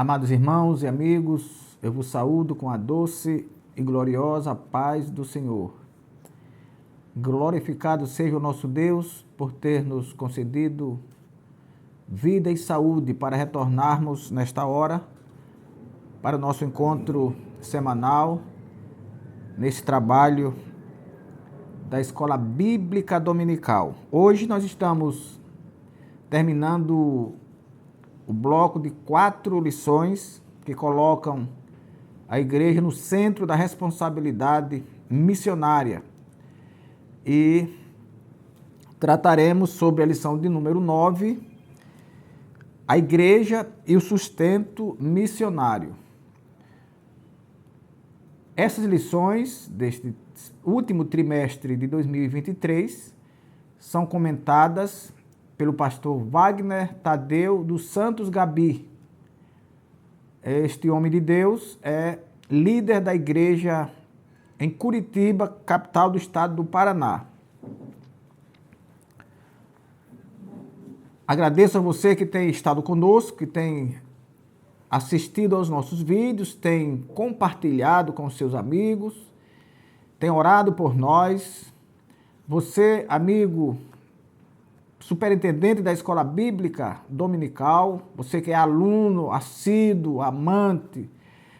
Amados irmãos e amigos, eu vos saúdo com a doce e gloriosa paz do Senhor. Glorificado seja o nosso Deus por ter nos concedido vida e saúde para retornarmos nesta hora para o nosso encontro semanal, nesse trabalho da Escola Bíblica Dominical. Hoje nós estamos terminando o bloco de 4 lições que colocam a igreja no centro da responsabilidade missionária. E trataremos sobre a lição de número 9, a igreja e o sustento missionário. Essas lições deste último trimestre de 2023 são comentadas pelo pastor Wagner Tadeu dos Santos Gabi. Este homem de Deus é líder da igreja em Curitiba, capital do estado do Paraná. Agradeço a você que tem estado conosco, que tem assistido aos nossos vídeos, tem compartilhado com seus amigos, tem orado por nós. Você, amigo superintendente da Escola Bíblica Dominical, você que é aluno, assíduo, amante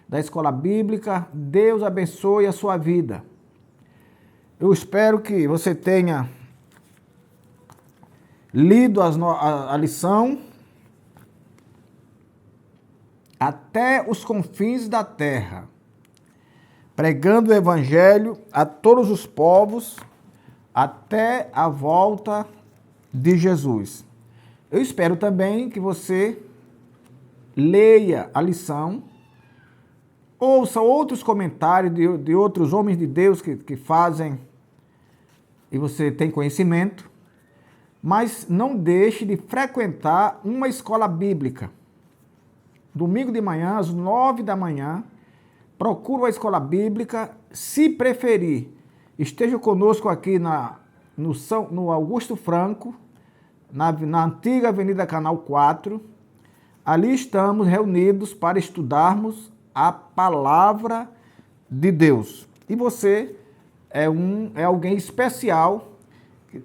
da Escola Bíblica, Deus abençoe a sua vida. Eu espero que você tenha lido a lição até os confins da terra, pregando o Evangelho a todos os povos até a volta de Jesus. Eu espero também que você leia a lição, ouça outros comentários de outros homens de Deus que fazem e você tem conhecimento, mas não deixe de frequentar uma escola bíblica. Domingo de manhã, às 9 da manhã, procure uma escola bíblica, se preferir. Esteja conosco aqui no Augusto Franco, na antiga Avenida Canal 4. Ali estamos reunidos para estudarmos a palavra de Deus. E você é alguém especial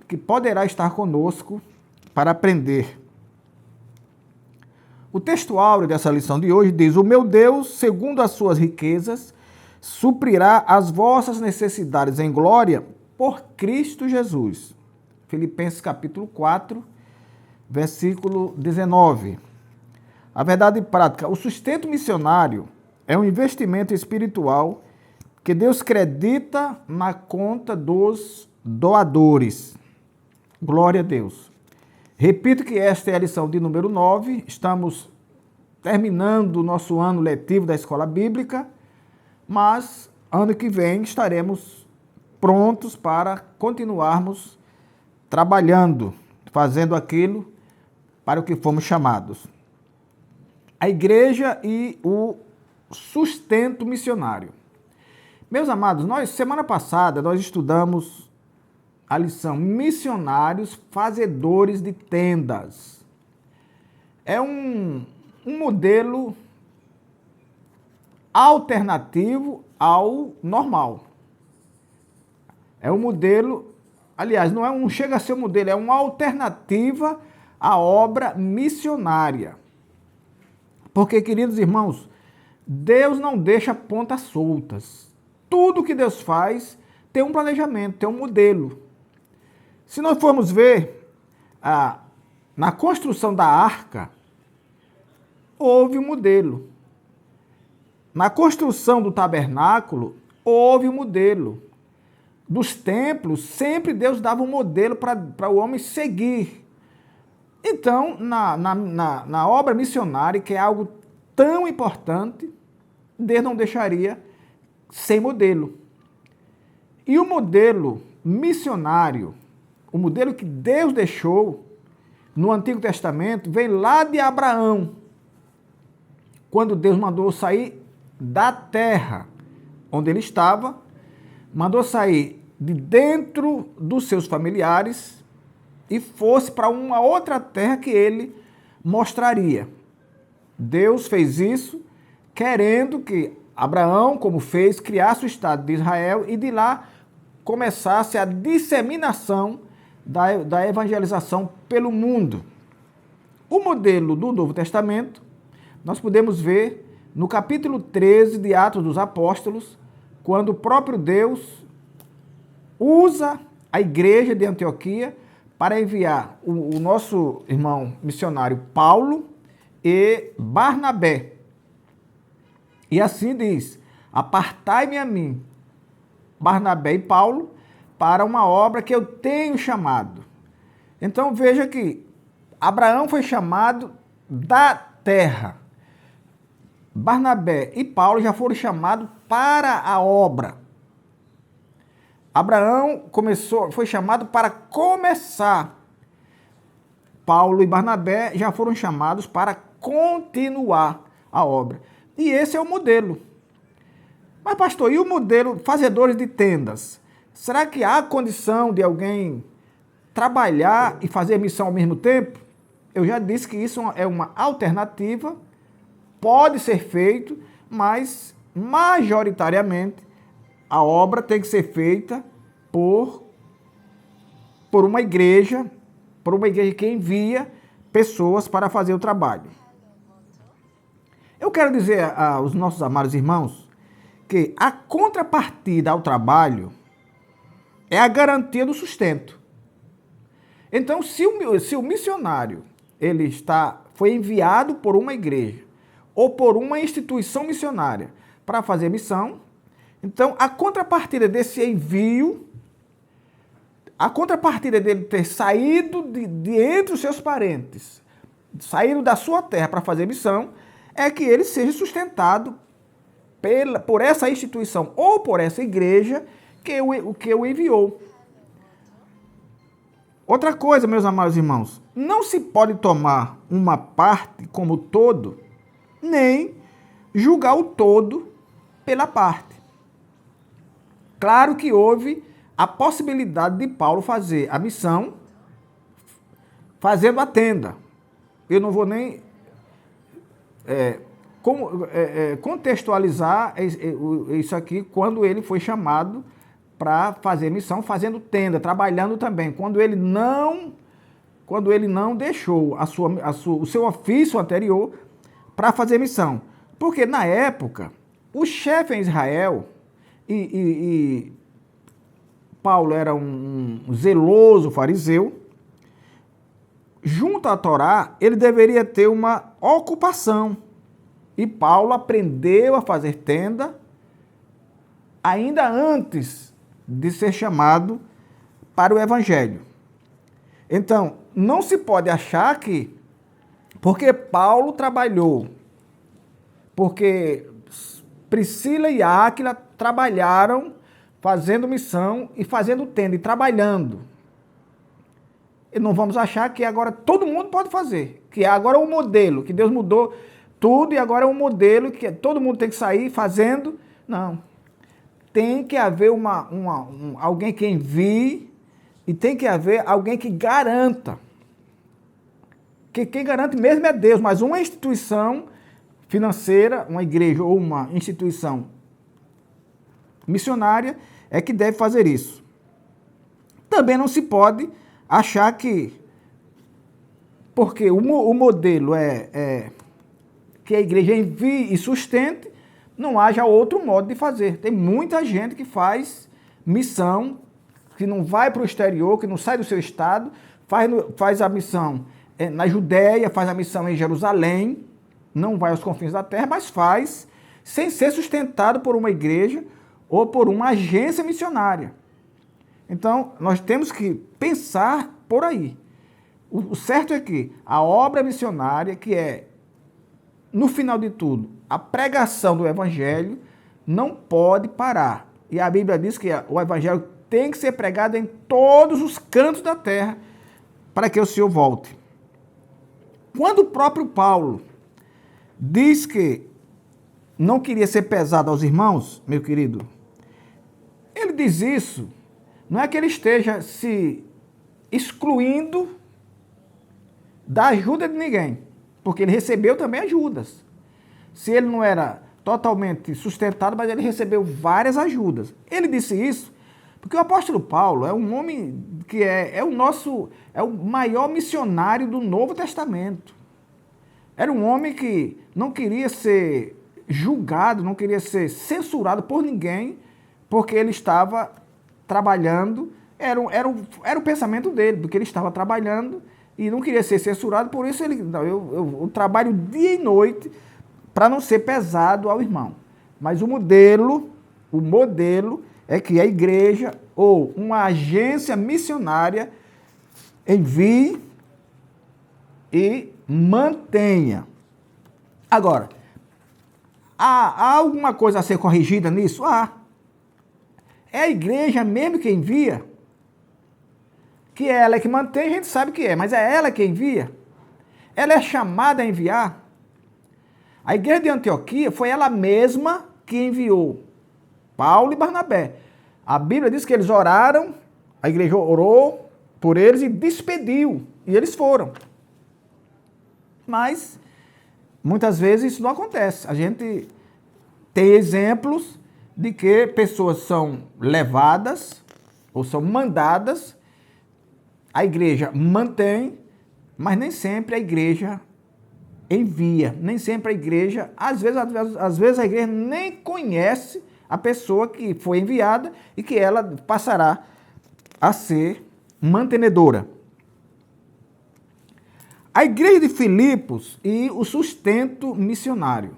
que poderá estar conosco para aprender. O texto áureo dessa lição de hoje diz: o meu Deus, segundo as suas riquezas, suprirá as vossas necessidades em glória por Cristo Jesus. Filipenses capítulo 4, versículo 19. A verdade prática: o sustento missionário é um investimento espiritual que Deus credita na conta dos doadores. Glória a Deus. Repito que esta é a lição de número 9. Estamos terminando o nosso ano letivo da Escola Bíblica, mas ano que vem estaremos prontos para continuarmos trabalhando, fazendo aquilo para o que fomos chamados. A igreja e o sustento missionário. Meus amados, semana passada nós estudamos a lição Missionários Fazedores de Tendas. É um modelo alternativo ao normal. É um modelo, aliás, não chega a ser um modelo, é uma alternativa à obra missionária. Porque, queridos irmãos, Deus não deixa pontas soltas. Tudo que Deus faz tem um planejamento, tem um modelo. Se nós formos ver na construção da arca, houve um modelo. Na construção do tabernáculo, houve um modelo. Dos templos, sempre Deus dava um modelo para o homem seguir. Então, na obra missionária, que é algo tão importante, Deus não deixaria sem modelo. E o modelo missionário, o modelo que Deus deixou no Antigo Testamento, vem lá de Abraão, quando Deus mandou sair da terra onde ele estava, mandou sair de dentro dos seus familiares e fosse para uma outra terra que ele mostraria. Deus fez isso querendo que Abraão, como fez, criasse o Estado de Israel e de lá começasse a disseminação da evangelização pelo mundo. O modelo do Novo Testamento nós podemos ver no capítulo 13 de Atos dos Apóstolos, quando o próprio Deus usa a igreja de Antioquia para enviar o nosso irmão missionário Paulo e Barnabé. E assim diz: apartai-me a mim, Barnabé e Paulo, para uma obra que eu tenho chamado. Então veja que Abraão foi chamado da terra. Barnabé e Paulo já foram chamados para a obra. Abraão foi chamado para começar. Paulo e Barnabé já foram chamados para continuar a obra. E esse é o modelo. Mas, pastor, e o modelo fazedores de tendas? Será que há condição de alguém trabalhar e fazer missão ao mesmo tempo? Eu já disse que isso é uma alternativa, pode ser feito, mas majoritariamente a obra tem que ser feita por uma igreja que envia pessoas para fazer o trabalho. Eu quero dizer aos nossos amados irmãos que a contrapartida ao trabalho é a garantia do sustento. Então, se o missionário foi enviado por uma igreja ou por uma instituição missionária para fazer missão, então a contrapartida desse envio, a contrapartida dele ter saído de entre os seus parentes, saído da sua terra para fazer missão, é que ele seja sustentado por essa instituição ou por essa igreja que o enviou. Outra coisa, meus amados irmãos, não se pode tomar uma parte como todo, nem julgar o todo pela parte. Claro que houve a possibilidade de Paulo fazer a missão fazendo a tenda. Eu não vou nem contextualizar isso aqui quando ele foi chamado para fazer missão fazendo tenda, trabalhando também. Quando ele não deixou o seu ofício anterior para fazer missão. Porque na época, o chefe em Israel, e Paulo era um zeloso fariseu, junto à Torá, ele deveria ter uma ocupação. E Paulo aprendeu a fazer tenda ainda antes de ser chamado para o Evangelho. Então, não se pode achar que, porque Paulo trabalhou, porque Priscila e Áquila trabalharam fazendo missão e fazendo tenda e trabalhando, e não vamos achar que agora todo mundo pode fazer, que agora é um modelo, que Deus mudou tudo e agora é um modelo que todo mundo tem que sair fazendo. Não. Tem que haver alguém que envie e tem que haver alguém que garanta. Que quem garante mesmo é Deus, mas uma instituição financeira, uma igreja ou uma instituição missionária é que deve fazer isso. Também não se pode achar que, porque o modelo é que a igreja envie e sustente, não haja outro modo de fazer. Tem muita gente que faz missão, que não vai para o exterior, que não sai do seu estado, faz a missão na Judéia, faz a missão em Jerusalém, não vai aos confins da terra, mas faz sem ser sustentado por uma igreja ou por uma agência missionária. Então, nós temos que pensar por aí. O certo é que a obra missionária, que é, no final de tudo, a pregação do Evangelho, não pode parar. E a Bíblia diz que o Evangelho tem que ser pregado em todos os cantos da terra para que o Senhor volte. Quando o próprio Paulo diz que não queria ser pesado aos irmãos, meu querido, ele diz isso, não é que ele esteja se excluindo da ajuda de ninguém. porque ele recebeu também ajudas. Se ele não era totalmente sustentado, mas ele recebeu várias ajudas. Ele disse isso porque o apóstolo Paulo é um homem que é o maior missionário do Novo Testamento. Era um homem que não queria ser julgado, não queria ser censurado por ninguém, porque ele estava trabalhando, era o pensamento dele, porque ele estava trabalhando e não queria ser censurado, por isso eu trabalho dia e noite para não ser pesado ao irmão. Mas o modelo é que a igreja ou uma agência missionária envie e mantenha. Agora, há alguma coisa a ser corrigida nisso? É a igreja mesmo que envia? Que é ela que mantém, a gente sabe que é, mas é ela que envia? Ela é chamada a enviar? A igreja de Antioquia foi ela mesma que enviou Paulo e Barnabé. A Bíblia diz que eles oraram, a igreja orou por eles e despediu, e eles foram. Mas, muitas vezes isso não acontece. A gente tem exemplos de que pessoas são levadas ou são mandadas, a igreja mantém, mas nem sempre a igreja envia, nem sempre a igreja, às vezes a igreja nem conhece a pessoa que foi enviada e que ela passará a ser mantenedora. A igreja de Filipos e o sustento missionário.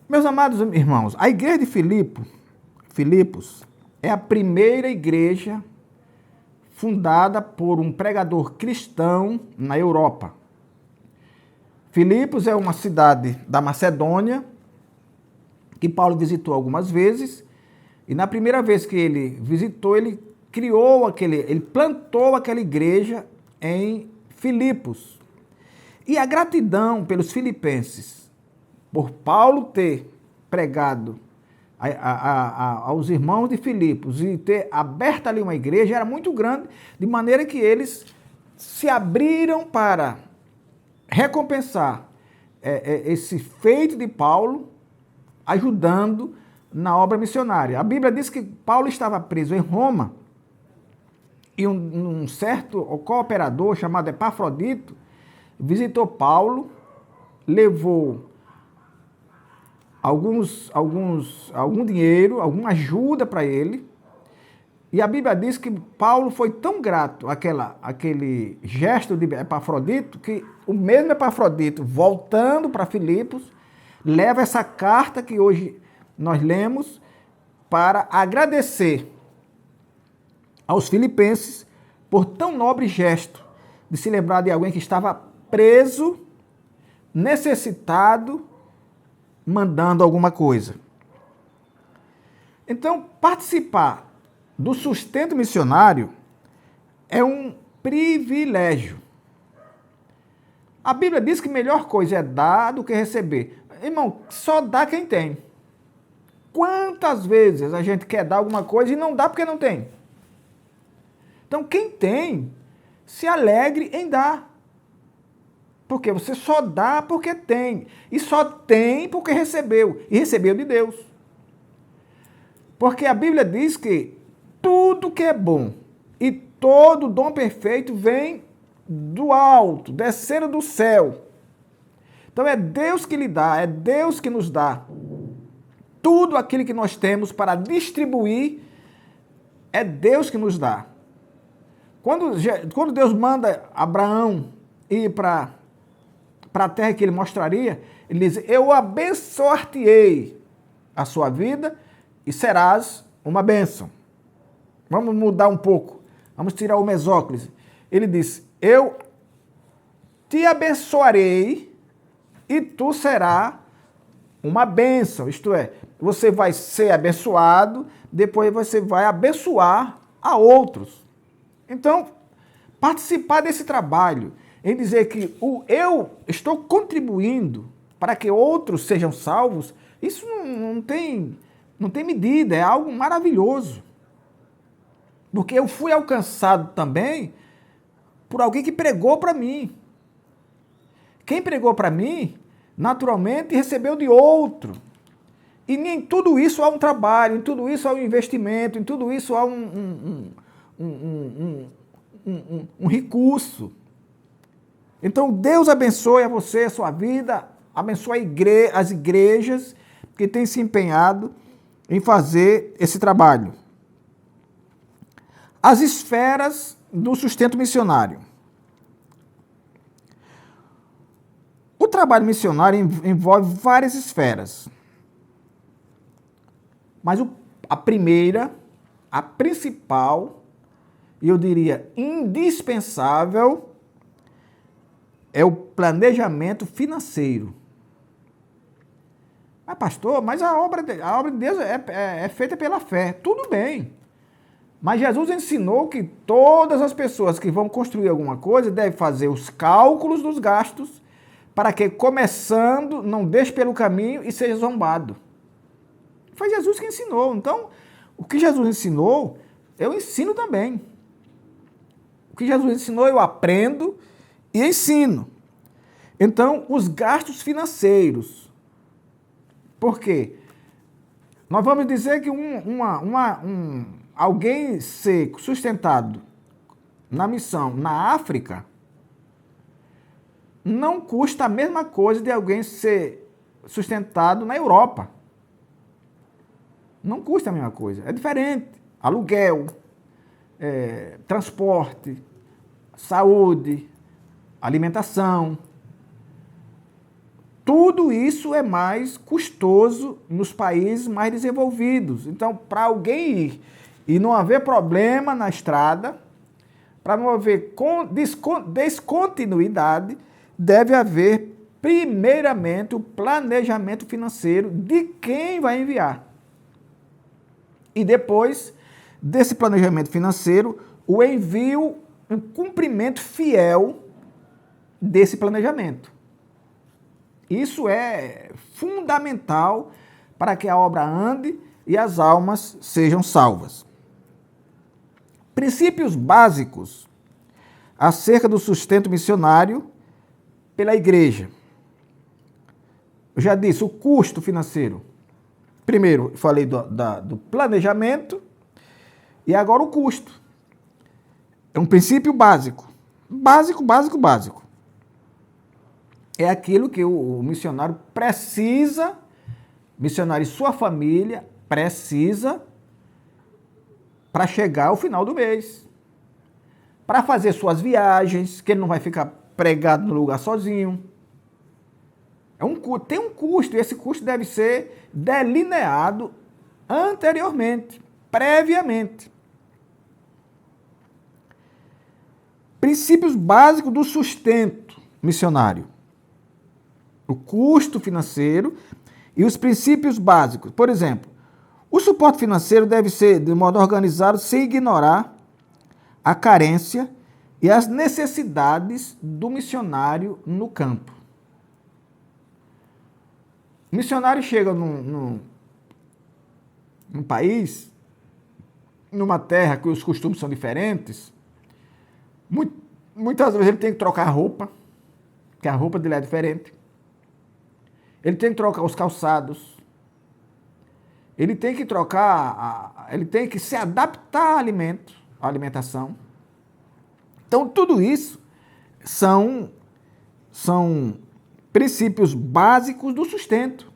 Meus amados irmãos, a igreja de Filipos é a primeira igreja fundada por um pregador cristão na Europa. Filipos é uma cidade da Macedônia, que Paulo visitou algumas vezes, e na primeira vez que ele visitou, ele plantou aquela igreja em Filipos. E a gratidão pelos filipenses, por Paulo ter pregado aos irmãos de Filipos e ter aberto ali uma igreja, era muito grande, de maneira que eles se abriram para recompensar esse feito de Paulo, ajudando na obra missionária. A Bíblia diz que Paulo estava preso em Roma e um certo cooperador chamado Epafrodito visitou Paulo, levou algum dinheiro, alguma ajuda para ele. E a Bíblia diz que Paulo foi tão grato àquele gesto de Epafrodito, que o mesmo Epafrodito, voltando para Filipos, leva essa carta que hoje nós lemos para agradecer aos filipenses por tão nobre gesto de se lembrar de alguém que estava preso, necessitado, mandando alguma coisa. Então, participar do sustento missionário é um privilégio. A Bíblia diz que a melhor coisa é dar do que receber. Irmão, só dá quem tem. Quantas vezes a gente quer dar alguma coisa e não dá porque não tem? Então, quem tem, se alegre em dar. Porque você só dá porque tem. E só tem porque recebeu. E recebeu de Deus. Porque a Bíblia diz que tudo que é bom e todo dom perfeito vem do alto, descendo do céu. Então é Deus que lhe dá, é Deus que nos dá. Tudo aquilo que nós temos para distribuir, é Deus que nos dá. Quando Deus manda Abraão ir para a terra que ele mostraria, ele diz: eu abençoar-te-ei a sua vida e serás uma bênção. Vamos mudar um pouco. Vamos tirar o mesóclise. Ele diz: eu te abençoarei e tu serás uma bênção. Isto é, você vai ser abençoado, depois você vai abençoar a outros. Então, participar desse trabalho, em dizer que eu estou contribuindo para que outros sejam salvos, isso não tem medida, é algo maravilhoso. Porque eu fui alcançado também por alguém que pregou para mim. Quem pregou para mim, naturalmente recebeu de outro. E em tudo isso há um trabalho, em tudo isso há um investimento, em tudo isso há um recurso. Então Deus abençoe a você, a sua vida, abençoe as igrejas que têm se empenhado em fazer esse trabalho. As esferas do sustento missionário. O trabalho missionário envolve várias esferas. Mas a primeira, a principal, e eu diria indispensável, é o planejamento financeiro. Mas pastor, mas a obra de Deus é feita pela fé. Tudo bem. Mas Jesus ensinou que todas as pessoas que vão construir alguma coisa devem fazer os cálculos dos gastos para que, começando, não deixe pelo caminho e seja zombado. Foi Jesus que ensinou. Então, o que Jesus ensinou, eu ensino também. O que Jesus ensinou, eu aprendo e ensino. Então, os gastos financeiros. Por quê? Nós vamos dizer que alguém ser sustentado na missão na África não custa a mesma coisa de alguém ser sustentado na Europa. Não custa a mesma coisa, é diferente. Aluguel, transporte, saúde, alimentação. Tudo isso é mais custoso nos países mais desenvolvidos. Então, para alguém ir e não haver problema na estrada, para não haver descontinuidade, deve haver, primeiramente, o planejamento financeiro de quem vai enviar. E depois desse planejamento financeiro, o envio, um cumprimento fiel desse planejamento. Isso é fundamental para que a obra ande e as almas sejam salvas. Princípios básicos acerca do sustento missionário pela igreja. Eu já disse, o custo financeiro. Primeiro, falei do planejamento e agora o custo. É um princípio básico. Básico. É aquilo que o missionário precisa, missionário e sua família precisa para chegar ao final do mês. Para fazer suas viagens, que ele não vai ficar pregado no lugar sozinho. Tem um custo, e esse custo deve ser delineado anteriormente, previamente. Princípios básicos do sustento missionário. O custo financeiro e os princípios básicos. Por exemplo, o suporte financeiro deve ser de modo organizado sem ignorar a carência e as necessidades do missionário no campo. O missionário chega num país, numa terra que os costumes são diferentes, muitas vezes ele tem que trocar a roupa, porque a roupa dele é diferente. Ele tem que trocar os calçados. Ele tem que ele tem que se adaptar à alimentação. Então, tudo isso são princípios básicos do sustento.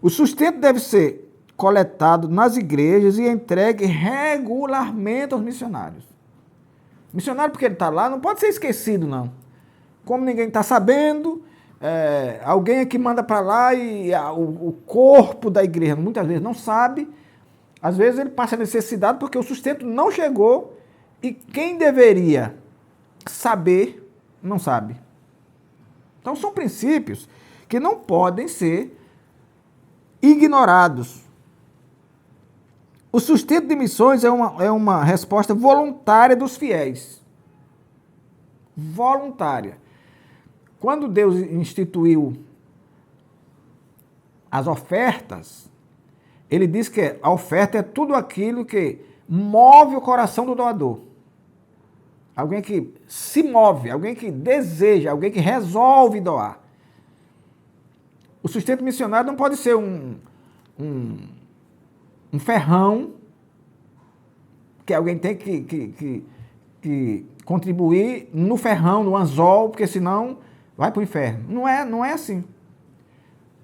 O sustento deve ser coletado nas igrejas e entregue regularmente aos missionários. O missionário, porque ele está lá, não pode ser esquecido, não. Como ninguém está sabendo, alguém é que manda para lá e o corpo da igreja muitas vezes não sabe. Às vezes ele passa necessidade porque o sustento não chegou e quem deveria saber, não sabe. Então são princípios que não podem ser ignorados. O sustento de missões é uma resposta voluntária dos fiéis. Voluntária. Quando Deus instituiu as ofertas, ele diz que a oferta é tudo aquilo que move o coração do doador. alguém que se move, alguém que deseja, alguém que resolve doar. O sustento missionário não pode ser um ferrão que alguém tem que contribuir no ferrão, no anzol, porque senão vai para o inferno. Não é assim.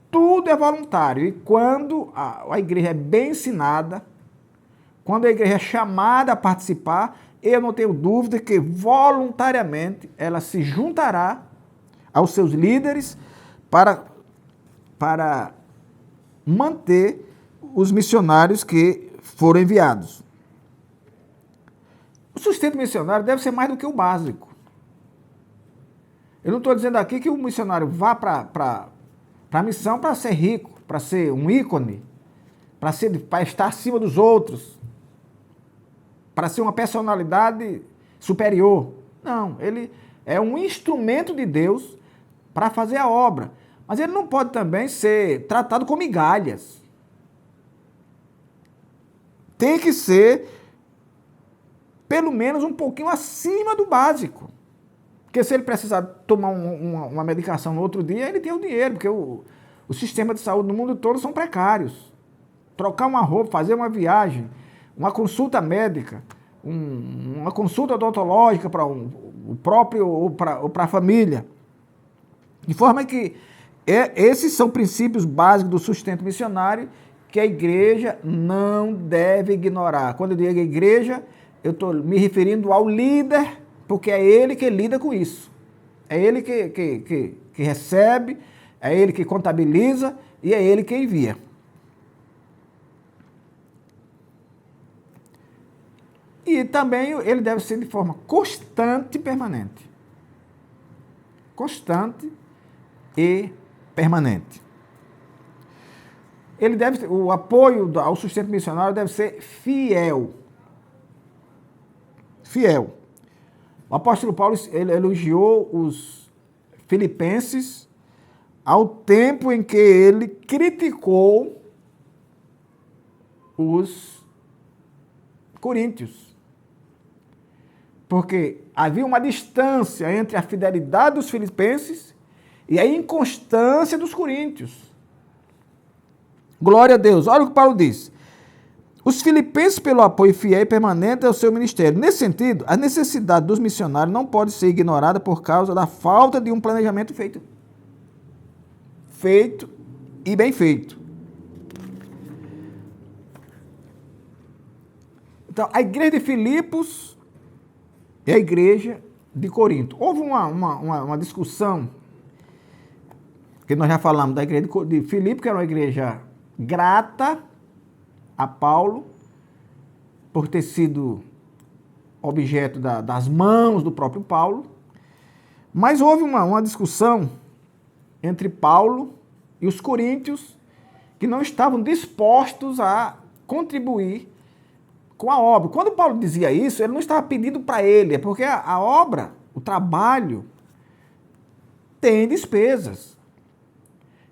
Tudo é voluntário. E quando a igreja é bem ensinada, quando a igreja é chamada a participar, eu não tenho dúvida que voluntariamente ela se juntará aos seus líderes para manter os missionários que foram enviados. O sustento missionário deve ser mais do que o básico. Eu não estou dizendo aqui que o missionário vá para a missão para ser rico, para ser um ícone, para estar acima dos outros, para ser uma personalidade superior. Não, ele é um instrumento de Deus para fazer a obra. Mas ele não pode também ser tratado com migalhas. Tem que ser, pelo menos, um pouquinho acima do básico. Porque se ele precisar tomar uma medicação no outro dia, ele tem o dinheiro, porque o sistema de saúde no mundo todo são precários. Trocar uma roupa, fazer uma viagem, uma consulta médica, uma consulta odontológica para o próprio ou para a família. De forma que esses são princípios básicos do sustento missionário que a igreja não deve ignorar. Quando eu digo igreja, eu estou me referindo ao líder, porque é ele que lida com isso. É ele que recebe, é ele que contabiliza e é ele que envia. E também ele deve ser de forma constante e permanente. Constante e permanente. O apoio ao sustento missionário deve ser fiel. Fiel. O apóstolo Paulo ele elogiou os filipenses ao tempo em que ele criticou os coríntios. Porque havia uma distância entre a fidelidade dos filipenses e a inconstância dos coríntios. Glória a Deus. Olha o que Paulo diz. Os filipenses, pelo apoio fiel e permanente ao seu ministério. Nesse sentido, a necessidade dos missionários não pode ser ignorada por causa da falta de um planejamento feito e bem feito. Então, a igreja de Filipos e a igreja de Corinto. Houve uma discussão, que nós já falamos da igreja de Filipos, que era uma igreja grata a Paulo, por ter sido objeto das mãos do próprio Paulo, mas houve uma discussão entre Paulo e os coríntios, que não estavam dispostos a contribuir com a obra. Quando Paulo dizia isso, ele não estava pedindo para ele, é porque a obra, o trabalho, tem despesas.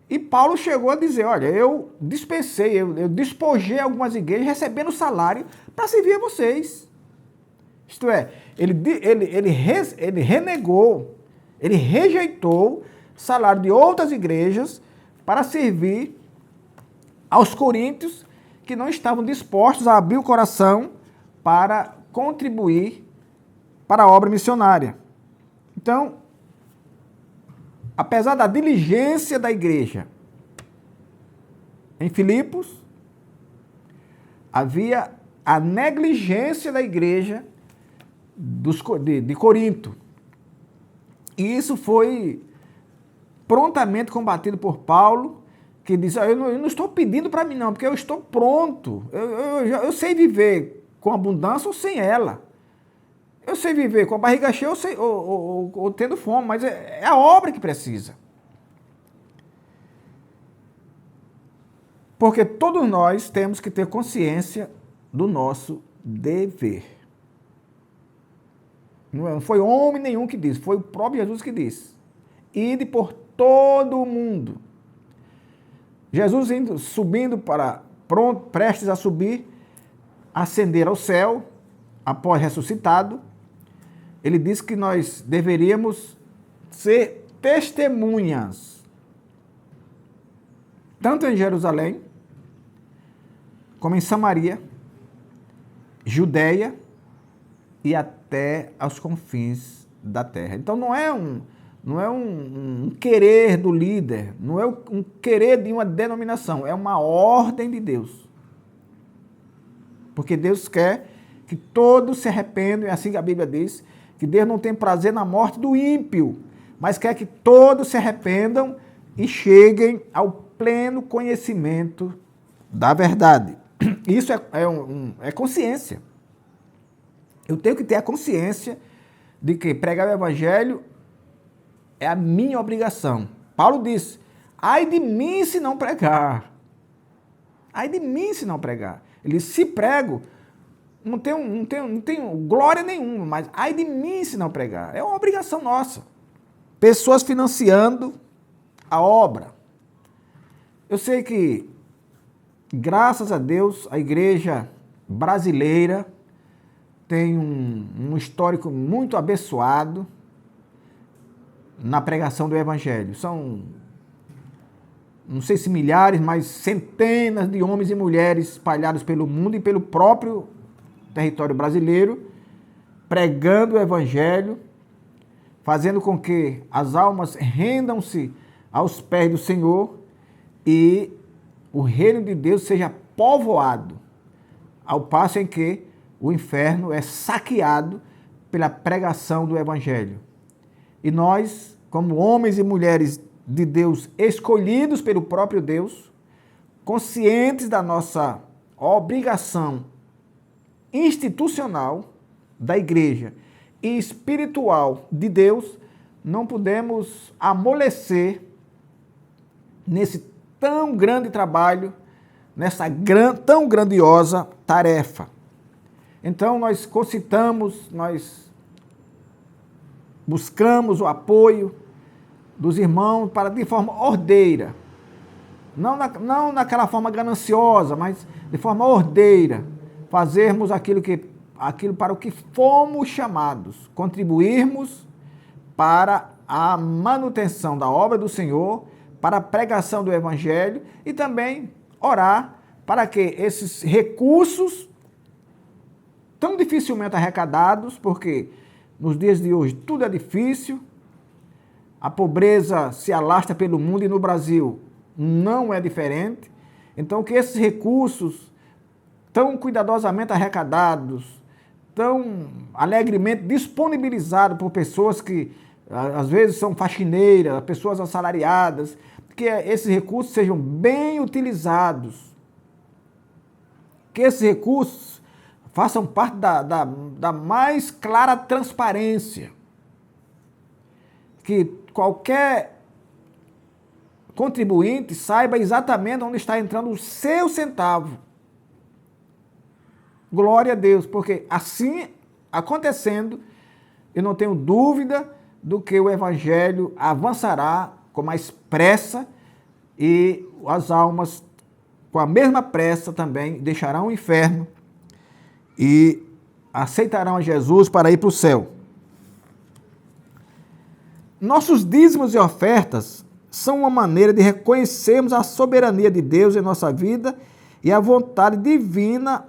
E Paulo chegou a dizer, olha, eu dispensei, eu despojei algumas igrejas recebendo salário para servir a vocês. Isto é, ele renegou, ele rejeitou salário de outras igrejas para servir aos coríntios que não estavam dispostos a abrir o coração para contribuir para a obra missionária. Então, apesar da diligência da igreja em Filipos, havia a negligência da igreja de Corinto. E isso foi prontamente combatido por Paulo, que diz, eu não estou pedindo para mim não, porque eu estou pronto. Eu sei viver com abundância ou sem ela. Eu sei viver com a barriga cheia ou tendo fome, mas é a obra que precisa. Porque todos nós temos que ter consciência do nosso dever. Não foi homem nenhum que disse, foi o próprio Jesus que disse. Ide por todo o mundo. Jesus subindo prestes a subir, ascender ao céu, após ressuscitado, ele diz que nós deveríamos ser testemunhas, tanto em Jerusalém, como em Samaria, Judeia e até aos confins da terra. Então não é um querer do líder, não é um querer de uma denominação, é uma ordem de Deus. Porque Deus quer que todos se arrependam, é assim que a Bíblia diz, que Deus não tem prazer na morte do ímpio, mas quer que todos se arrependam e cheguem ao pleno conhecimento da verdade. Isso é consciência. Eu tenho que ter a consciência de que pregar o evangelho é a minha obrigação. Paulo diz, ai de mim se não pregar. Ai de mim se não pregar. Ele disse, se prego, não tenho glória nenhuma, mas ai de mim se não pregar. É uma obrigação nossa. Pessoas financiando a obra. Eu sei que, graças a Deus, a igreja brasileira tem um histórico muito abençoado na pregação do evangelho. São, não sei se milhares, mas centenas de homens e mulheres espalhados pelo mundo e pelo próprio território brasileiro, pregando o evangelho, fazendo com que as almas rendam-se aos pés do Senhor e o reino de Deus seja povoado, ao passo em que o inferno é saqueado pela pregação do evangelho. E nós, como homens e mulheres de Deus escolhidos pelo próprio Deus, conscientes da nossa obrigação institucional da igreja e espiritual de Deus, não podemos amolecer nesse tão grande trabalho, nessa tão grandiosa tarefa. Então nós concitamos, nós buscamos o apoio dos irmãos para de forma ordeira, não naquela forma gananciosa, mas de forma ordeira, fazermos aquilo para o que fomos chamados, contribuirmos para a manutenção da obra do Senhor, para a pregação do evangelho e também orar para que esses recursos tão dificilmente arrecadados, porque nos dias de hoje tudo é difícil, a pobreza se alastra pelo mundo e no Brasil não é diferente. Então que esses recursos tão cuidadosamente arrecadados, tão alegremente disponibilizados por pessoas que às vezes são faxineiras, pessoas assalariadas, que esses recursos sejam bem utilizados, que esses recursos façam parte da mais clara transparência, que qualquer contribuinte saiba exatamente onde está entrando o seu centavo. Glória a Deus, porque assim acontecendo, eu não tenho dúvida do que o evangelho avançará com mais pressa e as almas com a mesma pressa também deixarão o inferno e aceitarão a Jesus para ir para o céu. Nossos dízimos e ofertas são uma maneira de reconhecermos a soberania de Deus em nossa vida e a vontade divina,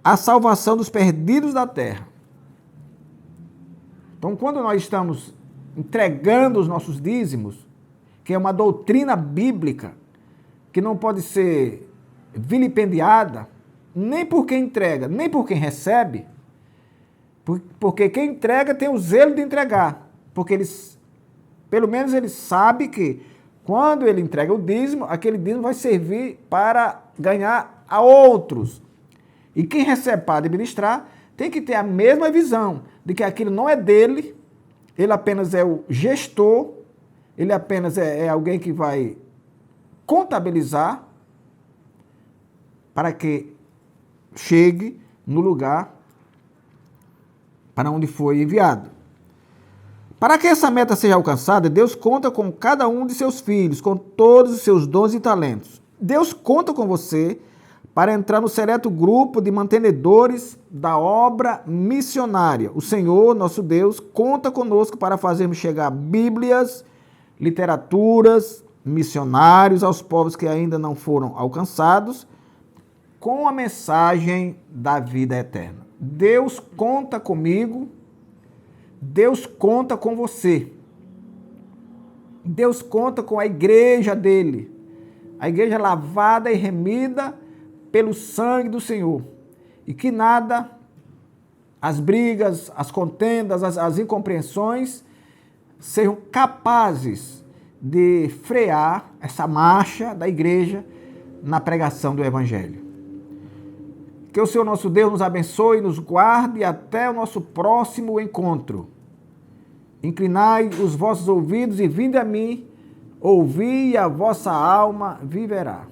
a salvação dos perdidos da terra. Então, quando nós estamos entregando os nossos dízimos, que é uma doutrina bíblica, que não pode ser vilipendiada, nem por quem entrega, nem por quem recebe, porque quem entrega tem o zelo de entregar, porque pelo menos ele sabe que quando ele entrega o dízimo, aquele dízimo vai servir para ganhar a outros. E quem recebe para administrar tem que ter a mesma visão de que aquilo não é dele, ele apenas é o gestor, ele apenas é alguém que vai contabilizar para que chegue no lugar para onde foi enviado. Para que essa meta seja alcançada, Deus conta com cada um de seus filhos, com todos os seus dons e talentos. Deus conta com você para entrar no seleto grupo de mantenedores da obra missionária. O Senhor, nosso Deus, conta conosco para fazermos chegar Bíblias, literaturas, missionários aos povos que ainda não foram alcançados, com a mensagem da vida eterna. Deus conta comigo, Deus conta com você. Deus conta com a igreja dele, a igreja lavada e remida pelo sangue do Senhor. E que nada, as brigas, as contendas, as incompreensões, sejam capazes de frear essa marcha da igreja na pregação do Evangelho. Que o Senhor nosso Deus nos abençoe e nos guarde até o nosso próximo encontro. Inclinai os vossos ouvidos e vinde a mim, ouvi e a vossa alma viverá.